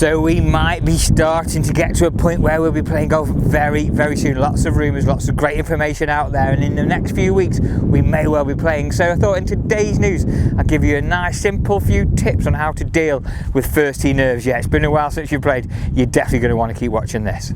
So we might be starting to get to a point where we'll be playing golf very, very soon. Lots of rumours, lots of great information out there, and in the next few weeks we may well be playing. So I thought in today's news I'd give you a nice simple few tips on how to deal with first tee nerves. Yeah, it's been a while since you've played. You're definitely going to want to keep watching this.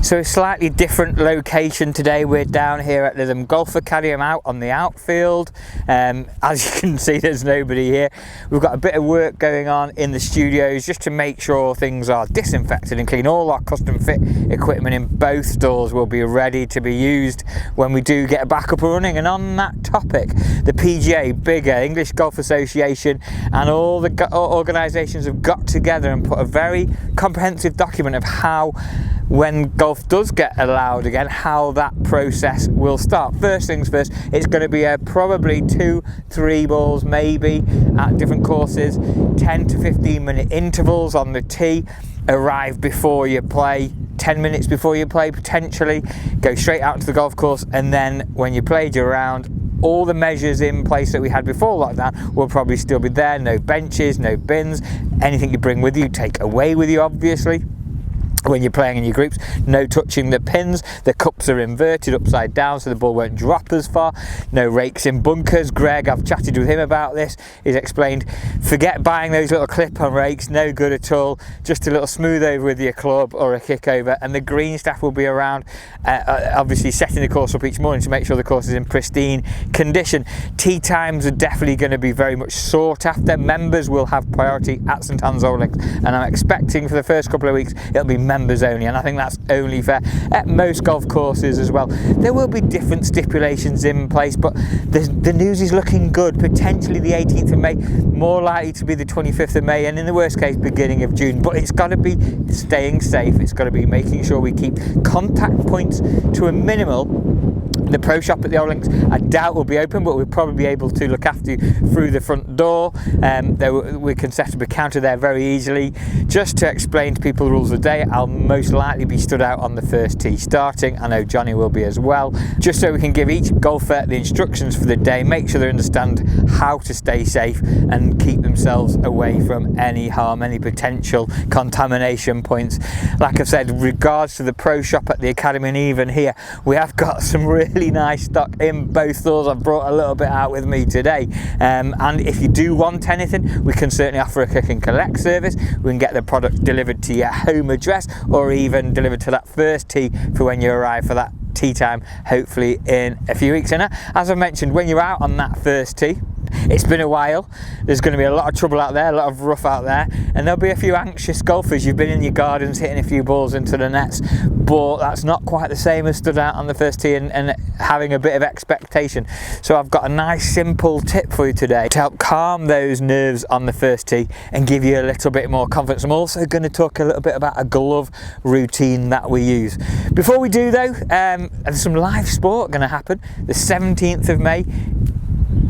So a slightly different location today. We're down here at the Golf Academy. I'm out on the outfield. As you can see, there's nobody here. We've got a bit of work going on in the studios just to make sure things are disinfected and clean. All our custom fit equipment in both stores will be ready to be used when we do get back up and running. And on that topic, the PGA, bigger English Golf Association, and all the organisations have got together and put a very comprehensive document of how, when golf does get allowed again, how that process will start. First things first, it's going to be probably 2-3 balls maybe at different courses, 10 to 15 minute intervals on the tee. Arrive before you play, 10 minutes before you play potentially, go straight out to the golf course, and then when you played your round, all the measures in place that we had before lockdown will probably still be there. No benches, no bins, anything you bring with you, take away with you obviously. When you're playing in your groups, no touching the pins, the cups are inverted upside down so the ball won't drop as far, no rakes in bunkers. Greg, I've chatted with him about this, he's explained, forget buying those little clip-on rakes, no good at all, just a little smooth over with your club or a kick over, and the green staff will be around, obviously setting the course up each morning to make sure the course is in pristine condition. Tee times are definitely going to be very much sought after. Members will have priority at St Anne's Old Links, and I'm expecting for the first couple of weeks it'll be members only, and I think that's only fair at most golf courses as well. There will be different stipulations in place, but the news is looking good. Potentially the 18th of May, more likely to be the 25th of May, and in the worst case beginning of June. But it's got to be staying safe, it's got to be making sure we keep contact points to a minimal. The pro shop at the Old Links I doubt will be open, but we'll probably be able to look after you through the front door. We can set up a counter there very easily. Just to explain to people the rules of the day, I'll most likely be stood out on the first tee starting. I know Johnny will be as well, just so we can give each golfer the instructions for the day, make sure they understand how to stay safe and keep themselves away from any harm, any potential contamination points. Like I've said, regards to the pro shop at the Academy, and even here we have got some really nice stock in both stores. I've brought a little bit out with me today, and if you do want anything, we can certainly offer a click and collect service. We can get the product delivered to your home address, or even delivered to that first tee for when you arrive for that tee time, hopefully in a few weeks. And as I mentioned, when you're out on that first tee, it's been a while, there's going to be a lot of trouble out there, a lot of rough out there, and there'll be a few anxious golfers. You've been in your gardens hitting a few balls into the nets, but that's not quite the same as stood out on the first tee and having a bit of expectation. So I've got a nice simple tip for you today to help calm those nerves on the first tee and give you a little bit more confidence. I'm also going to talk a little bit about a glove routine that we use. Before we do though, there's some live sport going to happen the 17th of May.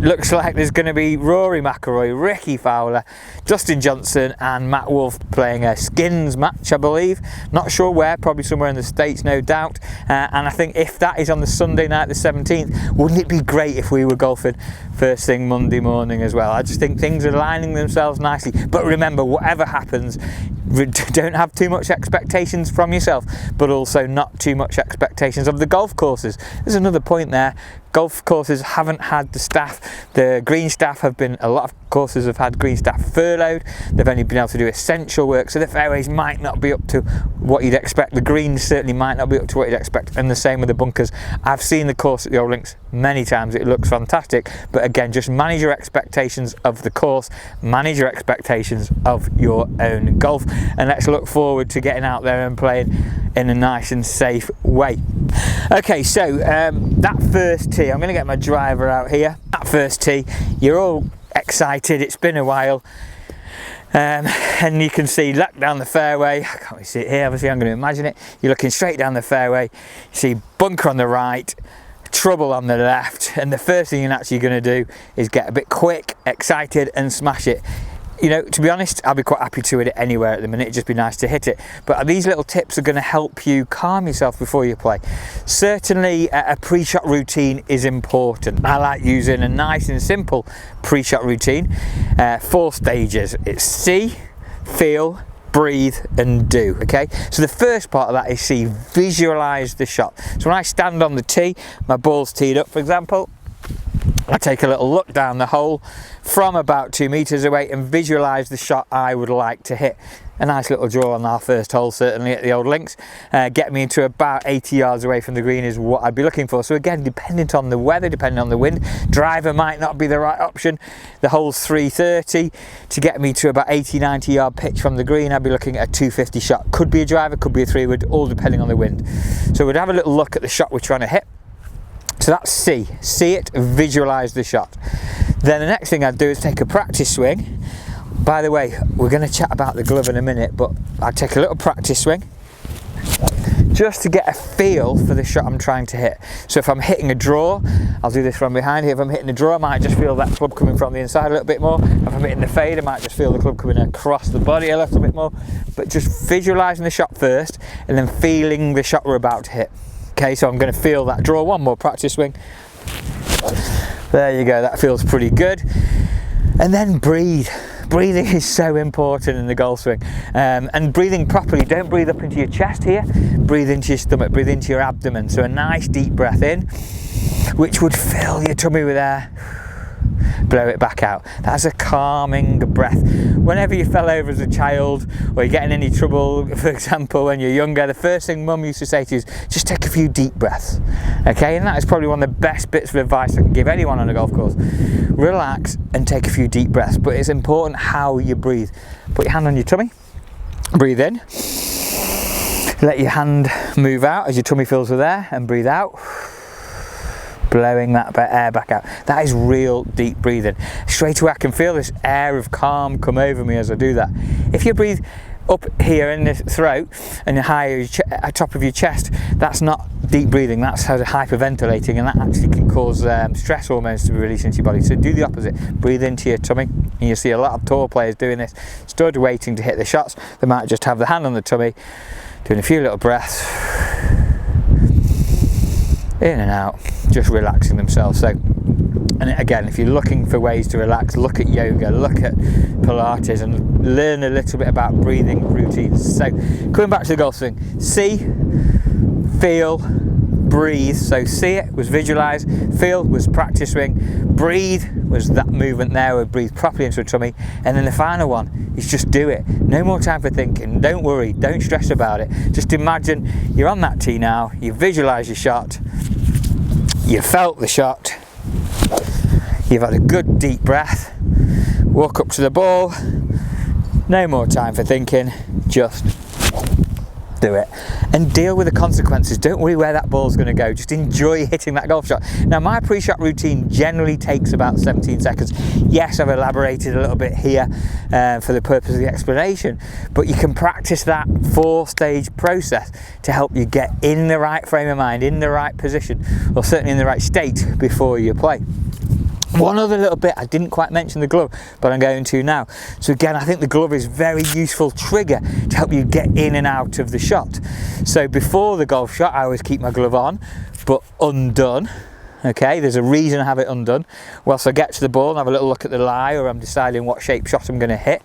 Looks like there's going to be Rory McIlroy, Ricky Fowler, Justin Johnson and Matt Wolff playing a skins match, I believe. Not sure where, probably somewhere in the States, no doubt. And I think if that is on the Sunday night, the 17th, wouldn't it be great if we were golfing first thing Monday morning as well? I just think things are lining themselves nicely. But remember, whatever happens, don't have too much expectations from yourself, but also not too much expectations of the golf courses. There's another point there. Golf courses haven't had the staff. The green staff have been, a lot of courses have had green staff furloughed. They've only been able to do essential work, so the fairways might not be up to what you'd expect. The greens certainly might not be up to what you'd expect, and the same with the bunkers. I've seen the course at the Old Links many times. It looks fantastic, but again, just manage your expectations of the course, manage your expectations of your own golf, and let's look forward to getting out there and playing in a nice and safe way. Okay, so that first tee, I'm going to get my driver out here. That first tee, you're all excited, it's been a while, and you can see luck down the fairway. I can't really see it here, obviously I'm going to imagine it. You're looking straight down the fairway, you see bunker on the right, trouble on the left, and the first thing you're actually going to do is get a bit quick, excited and smash it. you know, to be honest, I'll be quite happy to hit it anywhere at the minute. It'd just be nice to hit it. But these little tips are going to help you calm yourself before you play. Certainly a pre-shot routine is important. I like using a nice and simple pre-shot routine. 4 stages. It's see, feel, breathe and do. Okay, so the first part of that is see, visualize the shot. So when I stand on the tee, my ball's teed up, for example, I take a little look down the hole from about 2 meters away and visualize the shot I would like to hit. A nice little draw on our first hole, certainly at the old links. Get me into about 80 yards away from the green is what I'd be looking for. So again, dependent on the weather, depending on the wind, driver might not be the right option. The hole's 330. To get me to about 80, 90 yard pitch from the green, I'd be looking at a 250 shot. Could be a driver, could be a 3-wood, all depending on the wind. So we'd have a little look at the shot we're trying to hit. So that's see it, visualize the shot. Then the next thing I'd do is take a practice swing. By the way, we're going to chat about the glove in a minute, but I'd take a little practice swing just to get a feel for the shot I'm trying to hit. So if I'm hitting a draw, I'll do this from behind here. If I'm hitting a draw, I might just feel that club coming from the inside a little bit more. If I'm hitting the fade, I might just feel the club coming across the body a little bit more. But just visualizing the shot first and then feeling the shot we're about to hit. Okay, so I'm going to feel that draw. One more practice swing. There you go, that feels pretty good. And then breathe. Breathing is so important in the golf swing. And breathing properly, don't breathe up into your chest here. Breathe into your stomach, breathe into your abdomen. So a nice deep breath in, which would fill your tummy with air. Blow it back out. That's a calming breath. Whenever you fell over as a child or you get in any trouble, for example, when you're younger, the first thing mum used to say to you is just take a few deep breaths. Okay, and that is probably one of the best bits of advice I can give anyone on a golf course. Relax and take a few deep breaths, but it's important how you breathe. Put your hand on your tummy, breathe in, let your hand move out as your tummy fills with air, and breathe out, blowing that air back out. That is real deep breathing. Straight away I can feel this air of calm come over me as I do that. If you breathe up here in the throat and higher at top of your chest, that's not deep breathing, that's hyperventilating, and that actually can cause stress hormones to be released into your body. So do the opposite, breathe into your tummy, and you see a lot of tour players doing this, stood waiting to hit the shots. They might just have the hand on the tummy, doing a few little breaths, in and out, just relaxing themselves. So, and again, if you're looking for ways to relax, look at yoga, look at Pilates, and learn a little bit about breathing routines. So coming back to the golf swing, see, feel, breathe. So see it was visualize, feel was practice swing, breathe was that movement there where breathe properly into the tummy, and then the final one is just do it. No more time for thinking, don't worry, don't stress about it. Just imagine you're on that tee now, you visualize your shot, you felt the shot, you've had a good deep breath, walk up to the ball, no more time for thinking, just do it and deal with the consequences. Don't worry where that ball's going to go, just enjoy hitting that golf shot. Now my pre-shot routine generally takes about 17 seconds. Yes, I've elaborated a little bit here for the purpose of the explanation, but you can practice that 4-stage process to help you get in the right frame of mind, in the right position, or certainly in the right state before you play. One other little bit, I didn't quite mention the glove, but I'm going to now. So again, I think the glove is a very useful trigger to help you get in and out of the shot. So before the golf shot, I always keep my glove on, but undone. Okay, there's a reason I have it undone. Whilst I get to the ball and have a little look at the lie, or I'm deciding what shape shot I'm going to hit.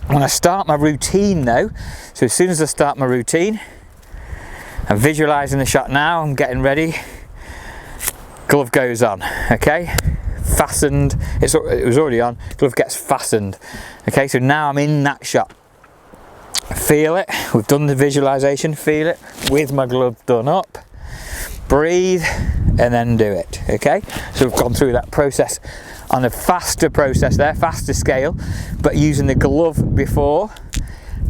When I start my routine though, so as soon as I start my routine, I'm visualising the shot now, I'm getting ready. Glove goes on, okay, fastened, it was already on, glove gets fastened, okay, so now I'm in that shot. Feel it, we've done the visualization, feel it with my glove done up, breathe, and then do it, okay. So we've gone through that process on a faster process there, faster scale, but using the glove before.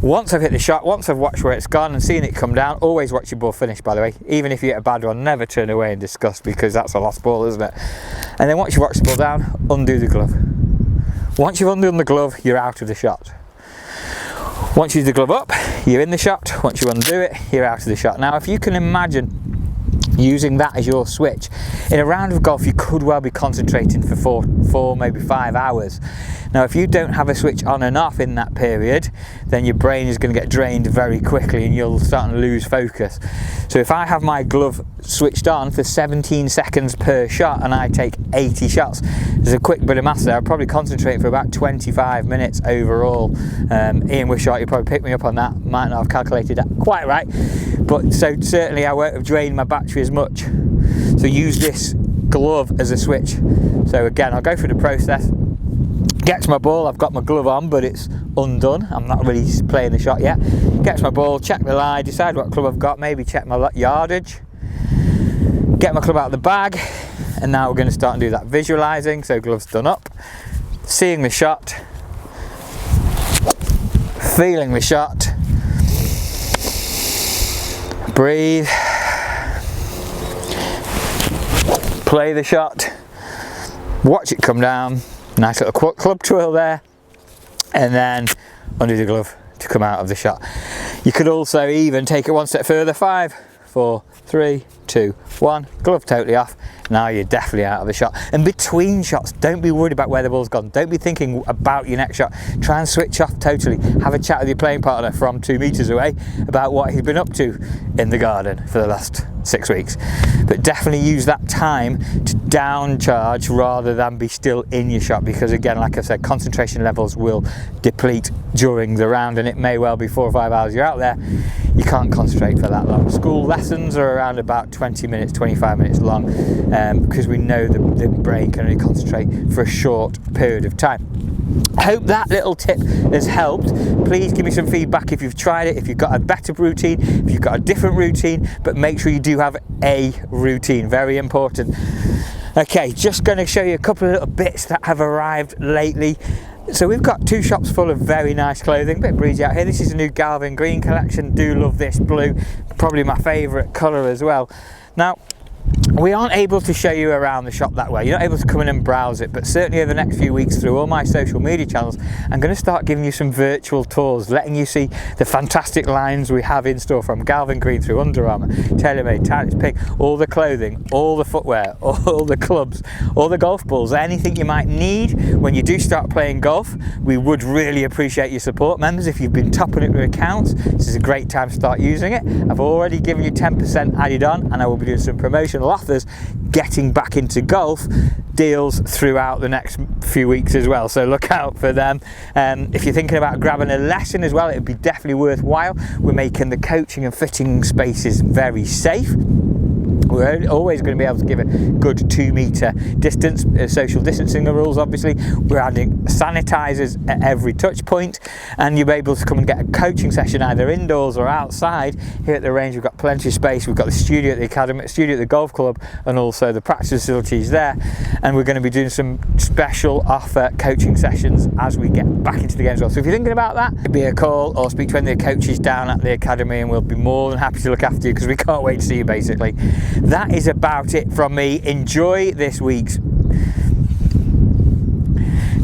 Once I've hit the shot, once I've watched where it's gone and seen it come down, always watch your ball finish, by the way. Even if you get a bad one, never turn away in disgust, because that's a lost ball, isn't it? And then once you watch the ball down, undo the glove. Once you've undone the glove, you're out of the shot. Once you do the glove up, you're in the shot. Once you undo it, you're out of the shot. Now, if you can imagine using that as your switch. In a round of golf, you could well be concentrating for four, maybe 5 hours. Now, if you don't have a switch on and off in that period, then your brain is going to get drained very quickly and you'll start to lose focus. So if I have my glove switched on for 17 seconds per shot and I take 80 shots, there's a quick bit of maths there. I'll probably concentrate for about 25 minutes overall. Ian Wishart, you probably picked me up on that. Might not have calculated that quite right, but so certainly I won't have drained my battery as much. So use this glove as a switch. So again, I'll go through the process. Get to my ball, I've got my glove on, but it's undone. I'm not really playing the shot yet. Get to my ball, check the lie, decide what club I've got, maybe check my yardage. Get my club out of the bag, and now we're going to start and do that visualizing. So gloves done up, seeing the shot, feeling the shot, breathe, play the shot, watch it come down. Nice little club twirl there, and then undo the glove to come out of the shot. You could also even take it one step further. 5, 4, 3, 2, 1, glove totally off. Now you're definitely out of the shot. And between shots, don't be worried about where the ball's gone. Don't be thinking about your next shot. Try and switch off totally. Have a chat with your playing partner from 2 meters away about what he's been up to in the garden for the last 6 weeks. But definitely use that time to down charge rather than be still in your shot, because again, like I said, concentration levels will deplete during the round, and it may well be 4 or 5 hours you're out there. You can't concentrate for that long. School lessons are around about 20 minutes, 25 minutes long, because we know the brain can only concentrate for a short period of time. I hope that little tip has helped. Please give me some feedback if you've tried it, if you've got a better routine, if you've got a different routine, but make sure you do have a routine, very important. Okay, just going to show you a couple of little bits that have arrived lately. So we've got 2 shops full of very nice clothing, a bit breezy out here. This is a new Galvin Green collection. Do love this blue, probably my favourite colour as well. Now, we aren't able to show you around the shop that way. You're not able to come in and browse it, but certainly over the next few weeks through all my social media channels, I'm going to start giving you some virtual tours, letting you see the fantastic lines we have in store, from Galvin Green through Under Armour, TaylorMade, Titus Pink, all the clothing, all the footwear, all the clubs, all the golf balls, anything you might need when you do start playing golf. We would really appreciate your support. Members, if you've been topping up your accounts, this is a great time to start using it. I've already given you 10% added on, and I will be doing some promotional offers getting back into golf deals throughout the next few weeks as well, so look out for them. If you're thinking about grabbing a lesson as well, it would be definitely worthwhile. We're making the coaching and fitting spaces very safe. We're always going to be able to give a good 2 meter distance, social distancing rules obviously. We're adding sanitizers at every touch point, and you'll be able to come and get a coaching session either indoors or outside. Here at the range we've got plenty of space. We've got the studio at the academy, studio at the golf club, and also the practice facilities there. And we're going to be doing some special offer coaching sessions as we get back into the game as well. So if you're thinking about that, give me a call or speak to any of the coaches down at the academy, and we'll be more than happy to look after you, because we can't wait to see you basically. That is about it from me. Enjoy this week's.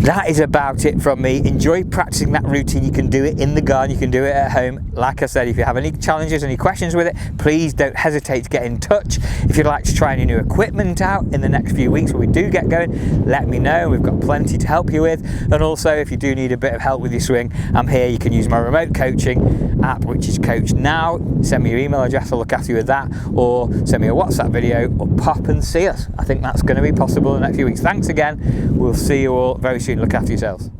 That is about it from me. Enjoy practicing that routine. You can do it in the garden, you can do it at home. Like I said, if you have any challenges, any questions with it, please don't hesitate to get in touch. If you'd like to try any new equipment out in the next few weeks when we do get going, let me know. We've got plenty to help you with. And also, if you do need a bit of help with your swing, I'm here. You can use my remote coaching app, which is Coach Now. Send me your email address, I'll look after you with that, or send me a WhatsApp video, or pop and see us. I think that's going to be possible in the next few weeks. Thanks again. We'll see you all very soon. Look after yourselves.